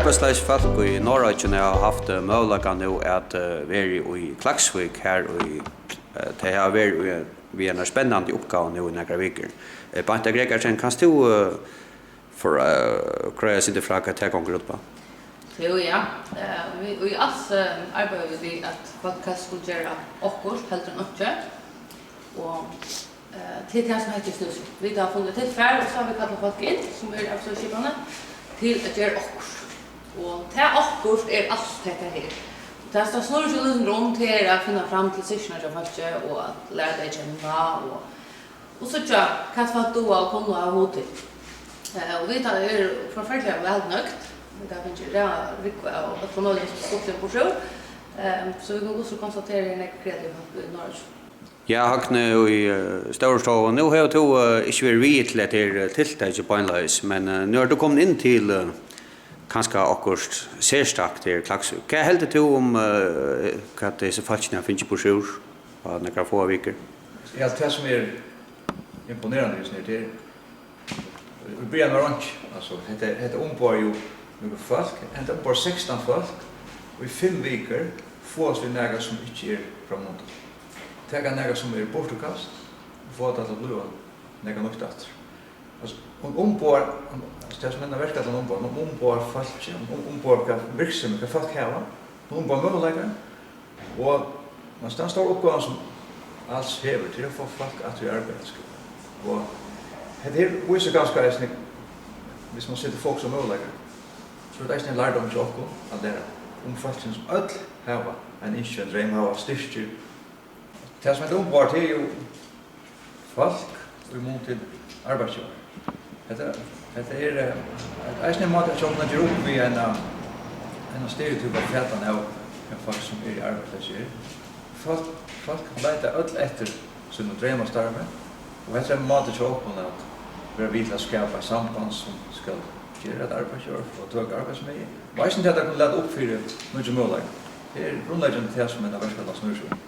arbeidsleis folk i Norðoya har haft möjligheten nu att vara i Klaksvik här och det har varit vi en spännande uppgave nu i några veckor. Bante Gregersen, kan du för kreas inte fråga till konkurrent på? Jo ja, vi alltså arbetar vi att podcast skulle göra okkur helt och något och till det som heter snus. Vi har funnit ett färd och så har vi kallat folk in som är absolut till att göra okkur. Och det okkur är allt det här. Det står snurrar sig runt till att finna fram till sessioner av folk och att lära dig känna och så tja kan folk då och kunna ha mot och vi tar förfärligt väl nöjt. Det har vi inte riktigt och förmodligen skottet på sjö. Så vi kan också konstatera i en kreativ i Norge. Ja, Hagne i Storstov, nu har du inte varit vid till tilltaget på en lös, men nu har du kommit in till kanske akkurat särstakt till Klaksvik. Vad hällde du om att dessa falskna finns på sjö på några få veckor? Ja, det som är imponerande just nu, det är vi börjar med orange. Alltså, det ombor ju några folk, det ombor 16 folk, och i 5 veckor får vi några som inte är framåt. Tega några som är bortukast och få det att bli några nytt efter. Alltså, ombor, det som är verkligen att ombor folk, ombor verksamhet, vad folk hava, ombor möjligheter, och man står uppgåvan som alls hevur till att få folk att göra arbete. Och det här visar ganska äsning, hvis man sitter folk som möjligheter, så det är en lärdom till oss att lära folk som öll hava en inskjö, en dröm, hava styrkjur. Det som är ombart är ju folk och emot till arbetsgivare. Det är en måte att jag gör upp med en stereotyp av fätan av folk som är i arbetslöshet. Folk letar öll efter sina dröm och starve. Och det är en måte att jag att vara vidla skapa samband som ska göra ett arbetsgivare och ta arbetsmiljö. Vad är det att jag kan lära upp för mycket möjligt? Det är grundläggande det som är det värsta snurrsjön.